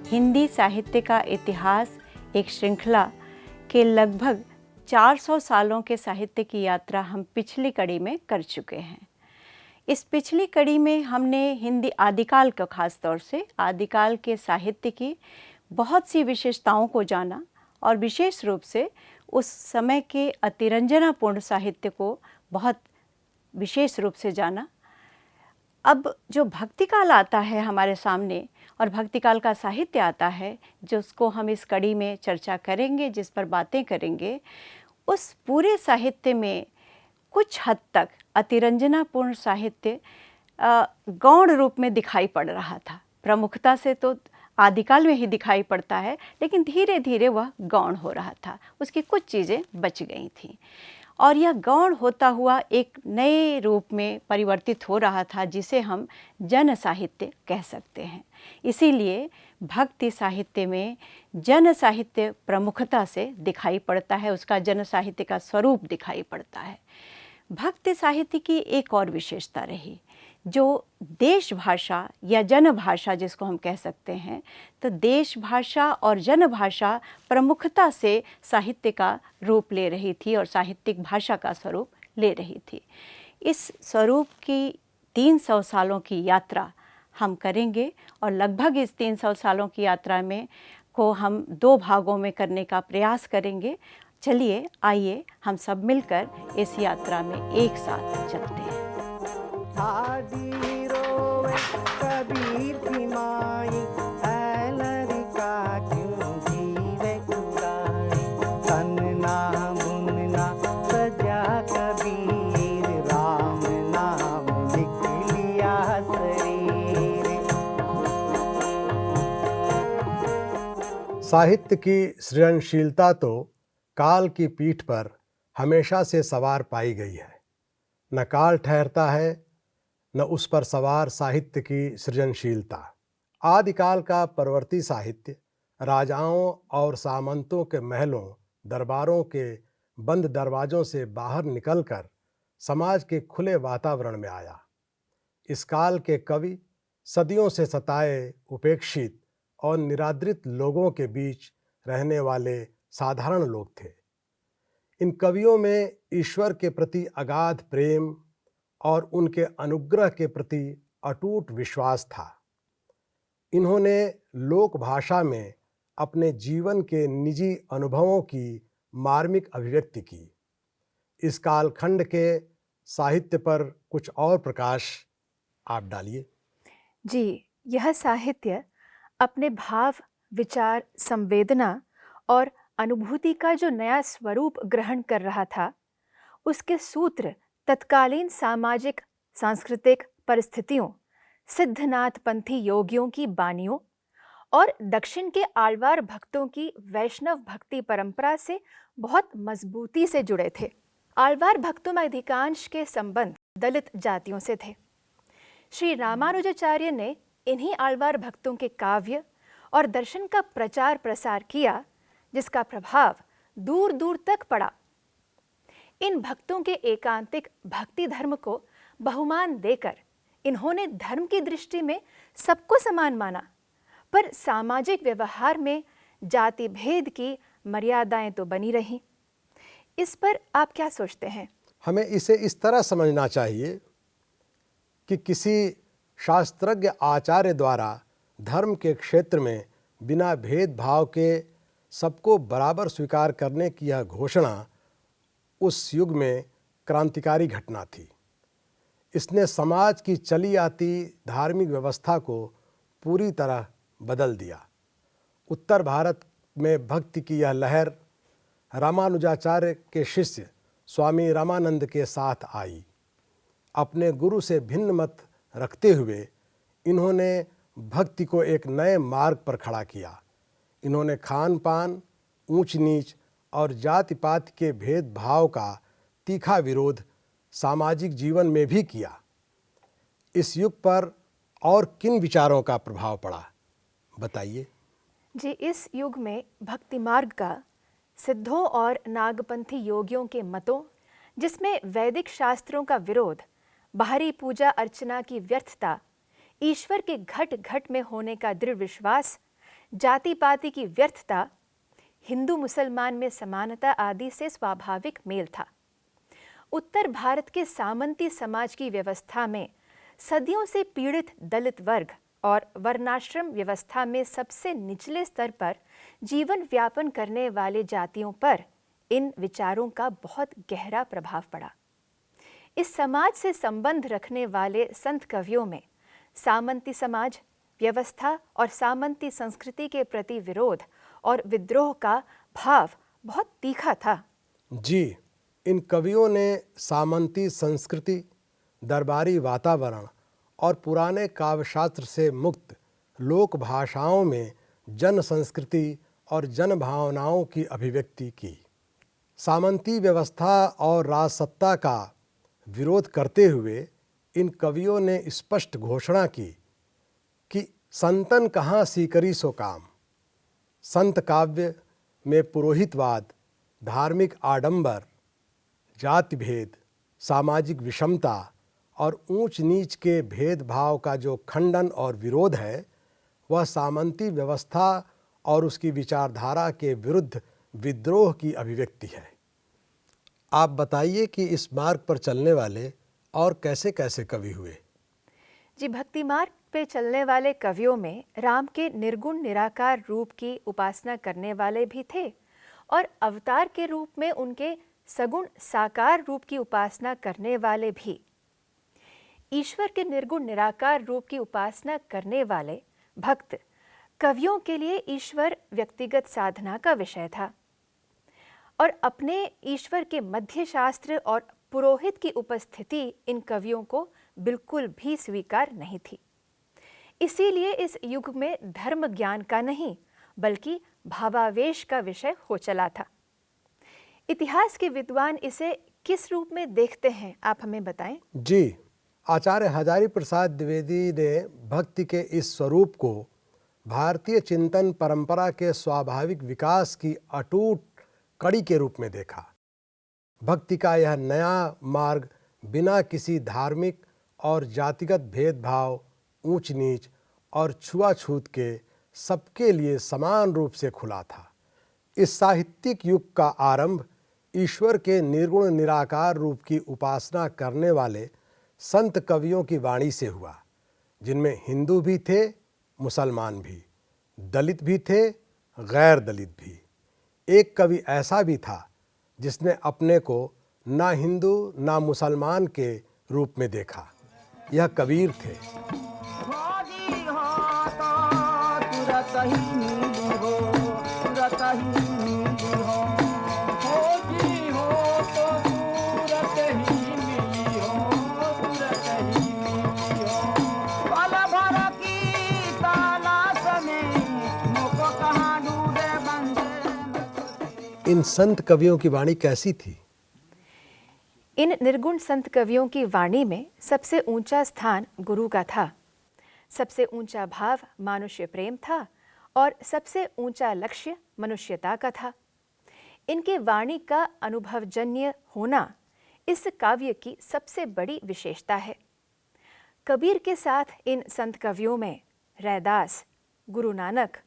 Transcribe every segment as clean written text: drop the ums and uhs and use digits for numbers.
हिंदी साहित्य का इतिहास एक श्रृंखला के लगभग 400 सालों के साहित्य की यात्रा हम पिछली कड़ी में कर चुके हैं। इस पिछली कड़ी में हमने हिंदी आदिकाल का खास तौर से आदिकाल के साहित्य की बहुत सी विशेषताओं को जाना और विशेष रूप से उस समय के अतिरंजनापूर्ण साहित्य को बहुत विशेष रूप से जाना। अब जो भक्तिकाल आता है हमारे सामने और भक्तिकाल का साहित्य आता है जिसको हम इस कड़ी में चर्चा करेंगे, जिस पर बातें करेंगे, उस पूरे साहित्य में कुछ हद तक अतिरंजनापूर्ण साहित्य गौण रूप में दिखाई पड़ रहा था। प्रमुखता से तो आदिकाल में ही दिखाई पड़ता है, लेकिन धीरे धीरे वह गौण हो रहा था, उसकी कुछ चीज़ें बच गई थीं और यह गौण होता हुआ एक नए रूप में परिवर्तित हो रहा था जिसे हम जन साहित्य कह सकते हैं। इसीलिए भक्ति साहित्य में जन साहित्य प्रमुखता से दिखाई पड़ता है, उसका जन साहित्य का स्वरूप दिखाई पड़ता है। भक्ति साहित्य की एक और विशेषता रही जो देश भाषा या जन भाषा जिसको हम कह सकते हैं, तो देश भाषा और जन भाषा प्रमुखता से साहित्य का रूप ले रही थी और साहित्यिक भाषा का स्वरूप ले रही थी। इस स्वरूप की 300 सालों की यात्रा हम करेंगे और लगभग इस 300 सालों की यात्रा में को हम 2 भागों में करने का प्रयास करेंगे। चलिए आइए हम सब मिलकर इस यात्रा में एक साथ चलते हैं। कबीर की माई लड़का क्यों जीवे कुराई, तन्ना बुनना सजा कबीर, राम नाम लिख लिया शरीर। साहित्य की सृजनशीलता तो काल की पीठ पर हमेशा से सवार पाई गई है। न काल ठहरता है न उस पर सवार साहित्य की सृजनशीलता। आदिकाल का परवर्ती साहित्य राजाओं और सामंतों के महलों दरबारों के बंद दरवाजों से बाहर निकलकर समाज के खुले वातावरण में आया। इस काल के कवि सदियों से सताए, उपेक्षित और निरादृत लोगों के बीच रहने वाले साधारण लोग थे। इन कवियों में ईश्वर के प्रति अगाध प्रेम और उनके अनुग्रह के प्रति अटूट विश्वास था। इन्होंने लोक भाषा में अपने जीवन के निजी अनुभवों की मार्मिक अभिव्यक्ति की। इस कालखंड के साहित्य पर कुछ और प्रकाश आप डालिए। जी, यह साहित्य अपने भाव, विचार, संवेदना और अनुभूति का जो नया स्वरूप ग्रहण कर रहा था, उसके सूत्र तत्कालीन सामाजिक सांस्कृतिक परिस्थितियों, सिद्धनाथ पंथी योगियों की बानियों और दक्षिण के आलवार भक्तों की वैष्णव भक्ति परंपरा से बहुत मजबूती से जुड़े थे। आलवार भक्तों में अधिकांश के संबंध दलित जातियों से थे। श्री रामानुजाचार्य ने इन्हीं आलवार भक्तों के काव्य और दर्शन का प्रचार प्रसार किया, जिसका प्रभाव दूर दूर तक पड़ा। इन भक्तों के एकांतिक भक्ति धर्म को बहुमान देकर इन्होंने धर्म की दृष्टि में सबको समान माना, पर सामाजिक व्यवहार में जाति भेद की मर्यादाएं तो बनी रहीं। इस पर आप क्या सोचते हैं? हमें इसे इस तरह समझना चाहिए कि किसी शास्त्रज्ञ आचार्य द्वारा धर्म के क्षेत्र में बिना भेदभाव के सबको बराबर स्वीकार करने की यह घोषणा उस युग में क्रांतिकारी घटना थी। इसने समाज की चली आती धार्मिक व्यवस्था को पूरी तरह बदल दिया। उत्तर भारत में भक्ति की यह लहर रामानुजाचार्य के शिष्य स्वामी रामानंद के साथ आई। अपने गुरु से भिन्न मत रखते हुए इन्होंने भक्ति को एक नए मार्ग पर खड़ा किया। इन्होंने खान पान, ऊंच नीच और जाति पात के भेदभाव का तीखा विरोध सामाजिक जीवन में भी किया। इस युग पर और किन विचारों का प्रभाव पड़ा, बताइए। जी, इस युग में भक्ति मार्ग का सिद्धों और नागपंथी योगियों के मतों, जिसमें वैदिक शास्त्रों का विरोध, बाहरी पूजा अर्चना की व्यर्थता, ईश्वर के घट घट में होने का दृढ़ विश्वास, जाति पाति की व्यर्थता, हिंदू मुसलमान में समानता आदि से स्वाभाविक मेल था। उत्तर भारत के सामंती समाज की व्यवस्था में सदियों से पीड़ित दलित वर्ग और वर्णाश्रम व्यवस्था में सबसे निचले स्तर पर जीवन व्यापन करने वाले जातियों पर इन विचारों का बहुत गहरा प्रभाव पड़ा। इस समाज से संबंध रखने वाले संत कवियों में सामंती समाज व्यवस्था और सामंती संस्कृति के प्रति विरोध और विद्रोह का भाव बहुत तीखा था। जी, इन कवियों ने सामंती संस्कृति, दरबारी वातावरण और पुराने काव्यशास्त्र से मुक्त लोक भाषाओं में जन संस्कृति और जन भावनाओं की अभिव्यक्ति की। सामंती व्यवस्था और राजसत्ता का विरोध करते हुए इन कवियों ने स्पष्ट घोषणा की कि संतन कहाँ सीकरी सो काम। संत काव्य में पुरोहितवाद, धार्मिक आडंबर, जाति भेद, सामाजिक विषमता और ऊंच नीच के भेदभाव का जो खंडन और विरोध है, वह सामंती व्यवस्था और उसकी विचारधारा के विरुद्ध विद्रोह की अभिव्यक्ति है। आप बताइए कि इस मार्ग पर चलने वाले और कैसे कैसे कवि हुए? जी, भक्ति मार्ग पे चलने वाले कवियों में राम के निर्गुण निराकार रूप की उपासना करने वाले भी थे और अवतार के रूप में उनके सगुण साकार रूप की उपासना करने वाले भी। ईश्वर के निर्गुण निराकार रूप की उपासना करने वाले भक्त कवियों के लिए ईश्वर व्यक्तिगत साधना का विषय था और अपने ईश्वर के मध्य शास्त्र और पुरोहित की उपस्थिति इन कवियों को बिल्कुल भी स्वीकार नहीं थी। इसीलिए इस युग में धर्म ज्ञान का नहीं बल्कि भावावेश का विषय हो चला था। इतिहास के विद्वान इसे किस रूप में देखते हैं, आप हमें बताएं। जी, आचार्य हजारी प्रसाद द्विवेदी ने भक्ति के इस स्वरूप को भारतीय चिंतन परंपरा के स्वाभाविक विकास की अटूट कड़ी के रूप में देखा। भक्ति का यह नया मार्ग बिना किसी धार्मिक और जातिगत भेदभाव, ऊंच नीच और छुआछूत के सबके लिए समान रूप से खुला था। इस साहित्यिक युग का आरंभ ईश्वर के निर्गुण निराकार रूप की उपासना करने वाले संत कवियों की वाणी से हुआ, जिनमें हिंदू भी थे, मुसलमान भी, दलित भी थे, गैर दलित भी। एक कवि ऐसा भी था जिसने अपने को ना हिंदू ना मुसलमान के रूप में देखा। यह कबीर थे। इन संत कवियों की वाणी कैसी थी? इन निर्गुण संत कवियों की वाणी में सबसे ऊंचा स्थान गुरु का था, सबसे ऊंचा भाव मानुष्य प्रेम था और सबसे ऊंचा लक्ष्य मनुष्यता का था। इनके वाणी का अनुभवजन्य होना इस काव्य की सबसे बड़ी विशेषता है। कबीर के साथ इन संत कवियों में रैदास, गुरु नानक,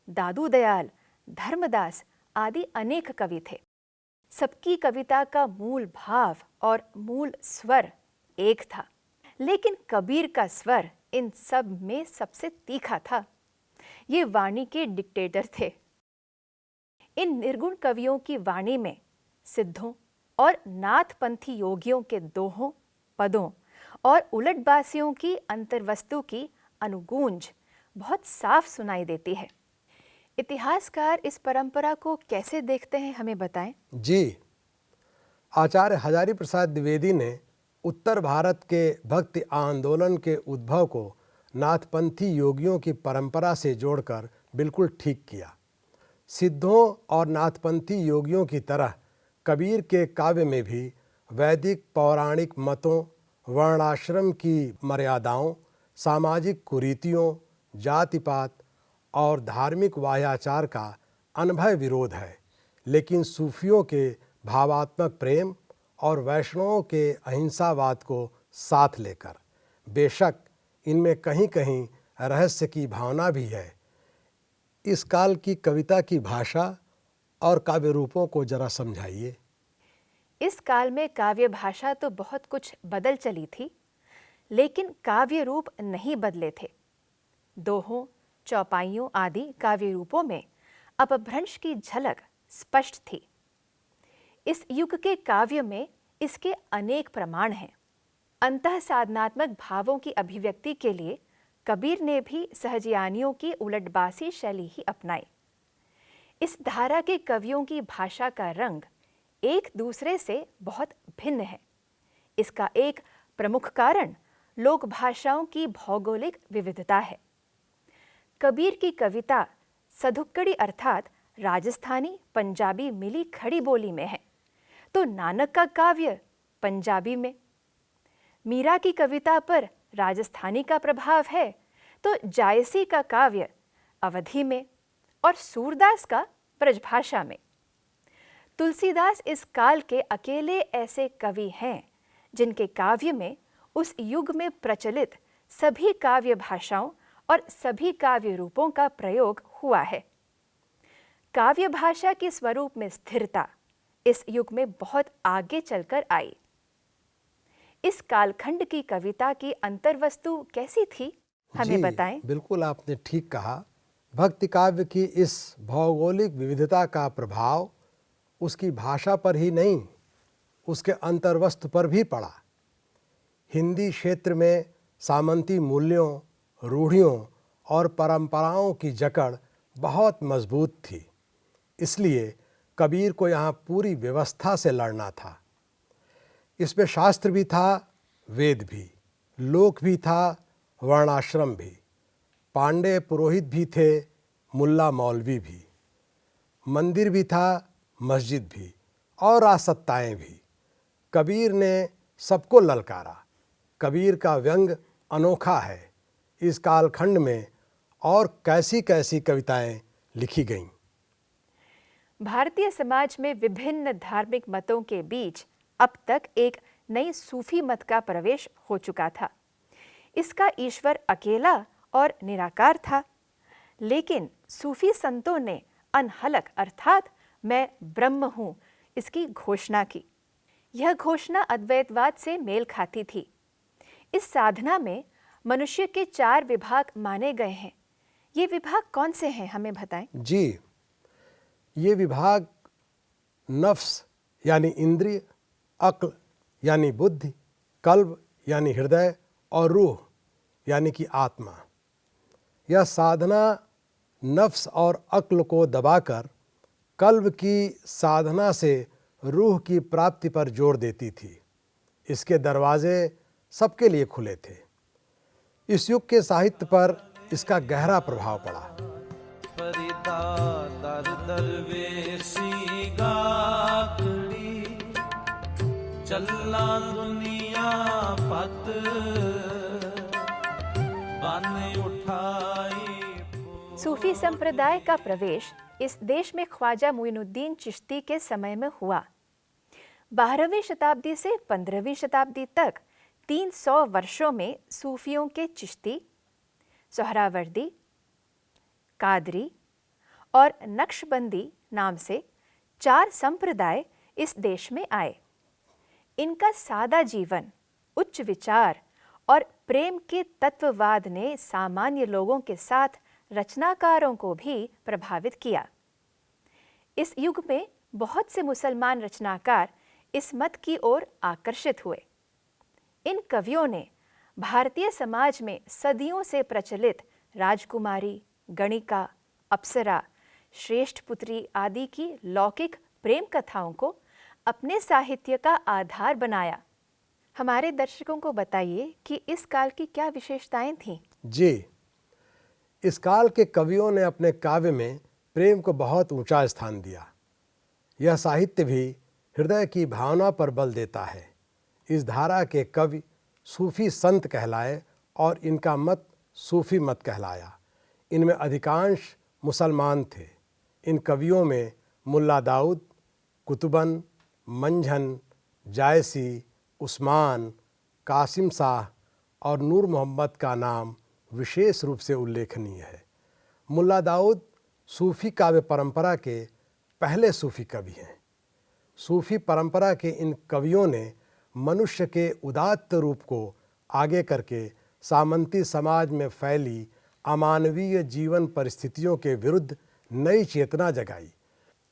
दादू दयाल, धर्मदास आदि अनेक कवि थे। सबकी कविता का मूल भाव और मूल स्वर एक था, लेकिन कबीर का स्वर इन सब में सबसे तीखा था। ये वाणी के डिक्टेटर थे। इन निर्गुण कवियों की वाणी में सिद्धों और नाथपंथी योगियों के दोहों, पदों और उलटबासियों की अंतर्वस्तु की अनुगूंज बहुत साफ सुनाई देती है। इतिहासकार इस परंपरा को कैसे देखते हैं, हमें बताएं। जी, आचार्य हजारी प्रसाद द्विवेदी ने उत्तर भारत के भक्ति आंदोलन के उद्भव को नाथपंथी योगियों की परंपरा से जोड़कर बिल्कुल ठीक किया। सिद्धों और नाथपंथी योगियों की तरह कबीर के काव्य में भी वैदिक पौराणिक मतों, वर्णाश्रम की मर्यादाओं, सामाजिक कुरीतियों, जातिपात और धार्मिक वाह्याचार का अनभय विरोध है, लेकिन सूफियों के भावात्मक प्रेम और वैष्णवों के अहिंसावाद को साथ लेकर। बेशक इनमें कहीं कहीं रहस्य की भावना भी है। इस काल की कविता की भाषा और काव्य रूपों को जरा समझाइए। इस काल में काव्य भाषा तो बहुत कुछ बदल चली थी, लेकिन काव्य रूप नहीं बदले थे। दोहों, चौपाइयों आदि काव्य रूपों में अपभ्रंश की झलक स्पष्ट थी। इस युग के काव्य में इसके अनेक प्रमाण हैं। अंतः साधनात्मक भावों की अभिव्यक्ति के लिए कबीर ने भी सहजयानियों की उलटबासी शैली ही अपनाई। इस धारा के कवियों की भाषा का रंग एक दूसरे से बहुत भिन्न है। इसका एक प्रमुख कारण लोक भाषाओं की भौगोलिक विविधता है। कबीर की कविता सधुक्कड़ी अर्थात राजस्थानी पंजाबी मिली खड़ी बोली में है, तो नानक का काव्य पंजाबी में। मीरा की कविता पर राजस्थानी का प्रभाव है, तो जायसी का काव्य अवधी में और सूरदास का ब्रजभाषा में। तुलसीदास इस काल के अकेले ऐसे कवि हैं जिनके काव्य में उस युग में प्रचलित सभी काव्य भाषाओं और सभी काव्य रूपों का प्रयोग हुआ है। काव्य भाषा के स्वरूप में स्थिरता इस युग में बहुत आगे चलकर आई। इस कालखंड की कविता की अंतर्वस्तु कैसी थी, हमें बताएं। बिल्कुल, आपने ठीक कहा। भक्ति काव्य की इस भौगोलिक विविधता का प्रभाव उसकी भाषा पर ही नहीं, उसके अंतर्वस्तु पर भी पड़ा। हिंदी क्षेत्र में सामंती मूल्यों, रूढ़ियों और परंपराओं की जकड़ बहुत मजबूत थी। इसलिए कबीर को यहाँ पूरी व्यवस्था से लड़ना था। इसमें शास्त्र भी था, वेद भी, लोक भी था, वर्णाश्रम भी, पांडे पुरोहित भी थे, मुल्ला मौलवी भी, मंदिर भी था, मस्जिद भी और राजसत्ताएँ भी। कबीर ने सबको ललकारा। कबीर का व्यंग अनोखा है। इस कालखंड में और कैसी कैसी कविताएं लिखी गईं। भारतीय समाज में विभिन्न धार्मिक मतों के बीच अब तक एक नई सूफी मत का प्रवेश हो चुका था। इसका ईश्वर अकेला और निराकार था, लेकिन सूफी संतों ने अनहलक अर्थात मैं ब्रह्म हूं इसकी घोषणा की। यह घोषणा अद्वैतवाद से मेल खाती थी। इस साधना में मनुष्य के 4 विभाग माने गए हैं। ये विभाग कौन से हैं, हमें बताएं। जी, ये विभाग नफ्स यानी इंद्रिय, अक्ल यानी बुद्धि, कल्ब यानी हृदय और रूह यानी कि आत्मा। यह साधना नफ्स और अक्ल को दबाकर कल्ब की साधना से रूह की प्राप्ति पर जोर देती थी। इसके दरवाजे सबके लिए खुले थे। इस युग के साहित्य पर इसका गहरा प्रभाव पड़ा। फरीदा दर दरवेशी गाकड़ी, चल्ला दुनिया पत बन उठाई। सूफी संप्रदाय का प्रवेश इस देश में ख्वाजा मुइनुद्दीन चिश्ती के समय में हुआ। 12वीं शताब्दी से 15वीं शताब्दी तक 300 वर्षों में सूफियों के चिश्ती, सोहरावर्दी, कादरी और नक्शबंदी नाम से 4 संप्रदाय इस देश में आए। इनका सादा जीवन, उच्च विचार और प्रेम के तत्ववाद ने सामान्य लोगों के साथ रचनाकारों को भी प्रभावित किया। इस युग में बहुत से मुसलमान रचनाकार इस मत की ओर आकर्षित हुए। इन कवियों ने भारतीय समाज में सदियों से प्रचलित राजकुमारी, गणिका, अप्सरा, श्रेष्ठ पुत्री आदि की लौकिक प्रेम कथाओं को अपने साहित्य का आधार बनाया। हमारे दर्शकों को बताइए कि इस काल की क्या विशेषताएं थीं? जी, इस काल के कवियों ने अपने काव्य में प्रेम को बहुत ऊंचा स्थान दिया। यह साहित्य भी हृदय की भावना पर बल देता है। इस धारा के कवि सूफी संत कहलाए और इनका मत सूफी मत कहलाया। इनमें अधिकांश मुसलमान थे। इन कवियों में मुल्ला दाऊद, कुतुबन, मंझन, जायसी, उस्मान, कासिम शाह और नूर मोहम्मद का नाम विशेष रूप से उल्लेखनीय है। मुल्ला दाऊद सूफी काव्य परंपरा के पहले सूफी कवि हैं। सूफी परंपरा के इन कवियों ने मनुष्य के उदात्त रूप को आगे करके सामंती समाज में फैली अमानवीय जीवन परिस्थितियों के विरुद्ध नई चेतना जगाई।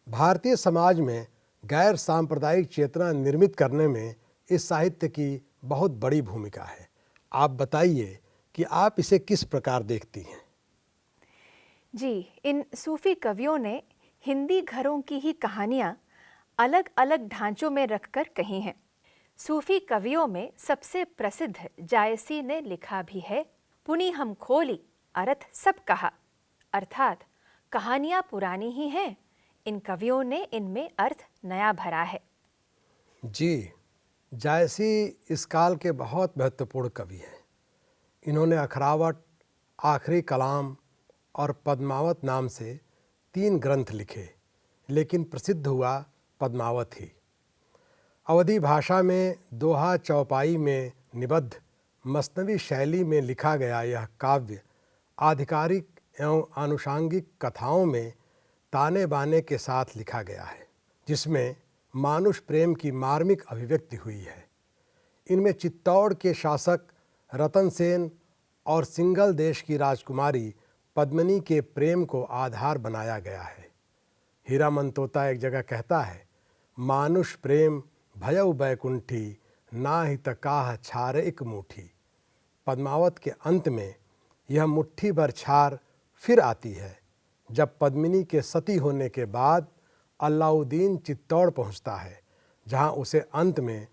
भारतीय समाज में गैर सांप्रदायिक चेतना निर्मित करने में इस साहित्य की बहुत बड़ी भूमिका है। आप बताइए कि आप इसे किस प्रकार देखती हैं? जी, इन सूफी कवियों ने हिंदी घरों की ही कहानियाँ अलग अलग ढांचों में रखकर कही हैं। सूफी कवियों में सबसे प्रसिद्ध जायसी ने लिखा भी है, पुनी हम खोली अर्थ सब कहा, अर्थात कहानियाँ पुरानी ही हैं, इन कवियों ने इनमें अर्थ नया भरा है। जी, जायसी इस काल के बहुत महत्वपूर्ण कवि हैं। इन्होंने अखरावट, आखिरी कलाम और पद्मावत नाम से 3 ग्रंथ लिखे, लेकिन प्रसिद्ध हुआ पद्मावत ही। अवधी भाषा में दोहा चौपाई में निबद्ध मसनवी शैली में लिखा गया यह काव्य आधिकारिक एवं आनुषांगिक कथाओं में ताने बाने के साथ लिखा गया है, जिसमें मानुष प्रेम की मार्मिक अभिव्यक्ति हुई है। इनमें चित्तौड़ के शासक रतन सेन और सिंघल देश की राजकुमारी पद्मिनी के प्रेम को आधार बनाया गया है। हीरामन तोता एक जगह कहता है, मानुष प्रेम भयउ बैकुंठी, नाहित काह छार एक मुट्ठी। पद्मावत के अंत में यह मुट्ठी भर छार फिर आती है, जब पद्मिनी के सती होने के बाद अलाउद्दीन चित्तौड़ पहुंचता है, जहां उसे अंत में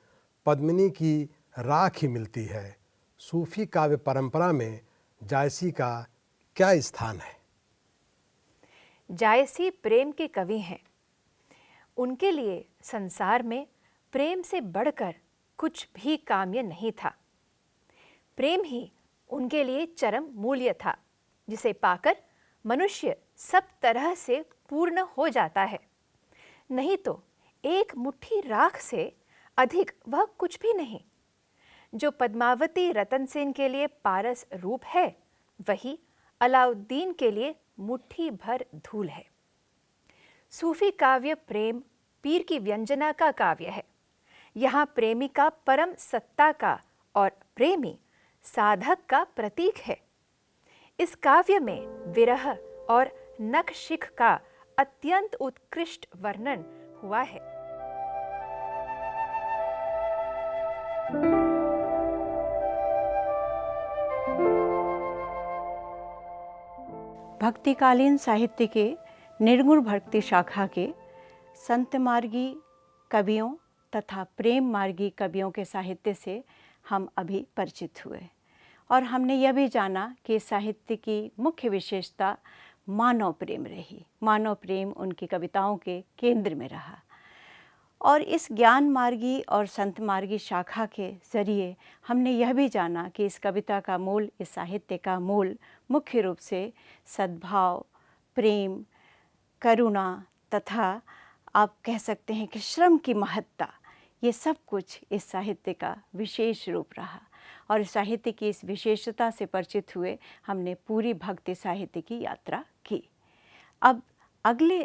पद्मिनी की राख ही मिलती है। सूफी काव्य परंपरा में जायसी का क्या स्थान है? जायसी प्रेम के कवि हैं। उनके लिए संसार में प्रेम से बढ़कर कुछ भी काम्य नहीं था। प्रेम ही उनके लिए चरम मूल्य था, जिसे पाकर मनुष्य सब तरह से पूर्ण हो जाता है। नहीं तो एक मुट्ठी राख से अधिक वह कुछ भी नहीं। जो पद्मावती रतन सेन के लिए पारस रूप है, वही अलाउद्दीन के लिए मुट्ठी भर धूल है। सूफी काव्य प्रेम पीर की व्यंजना का काव्य है। यहाँ प्रेमिका परम सत्ता का और प्रेमी साधक का प्रतीक है। इस काव्य में विरह और नखशिख का अत्यंत उत्कृष्ट वर्णन हुआ है। भक्तिकालीन साहित्य के निर्गुण भक्ति शाखा के संत मार्गी कवियों तथा प्रेम मार्गी कवियों के साहित्य से हम अभी परिचित हुए और हमने यह भी जाना कि साहित्य की मुख्य विशेषता मानव प्रेम रही। मानव प्रेम उनकी कविताओं के केंद्र में रहा और इस ज्ञान मार्गी और संत मार्गी शाखा के ज़रिए हमने यह भी जाना कि इस कविता का मूल, इस साहित्य का मूल मुख्य रूप से सद्भाव, प्रेम, करुणा तथा आप कह सकते हैं कि श्रम की महत्ता, ये सब कुछ इस साहित्य का विशेष रूप रहा। और इस साहित्य की इस विशेषता से परिचित हुए हमने पूरी भक्ति साहित्य की यात्रा की। अब अगले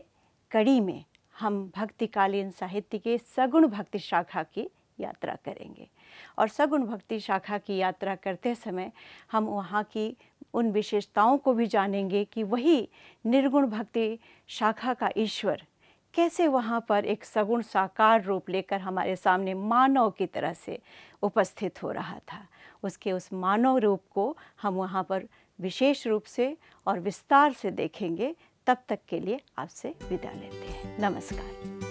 कड़ी में हम भक्तिकालीन साहित्य के सगुण भक्ति शाखा की यात्रा करेंगे और सगुण भक्ति शाखा की यात्रा करते समय हम वहाँ की उन विशेषताओं को भी जानेंगे कि वही निर्गुण भक्ति शाखा का ईश्वर कैसे वहाँ पर एक सगुण साकार रूप लेकर हमारे सामने मानव की तरह से उपस्थित हो रहा था। उसके उस मानव रूप को हम वहाँ पर विशेष रूप से और विस्तार से देखेंगे। तब तक के लिए आपसे विदा लेते हैं। नमस्कार।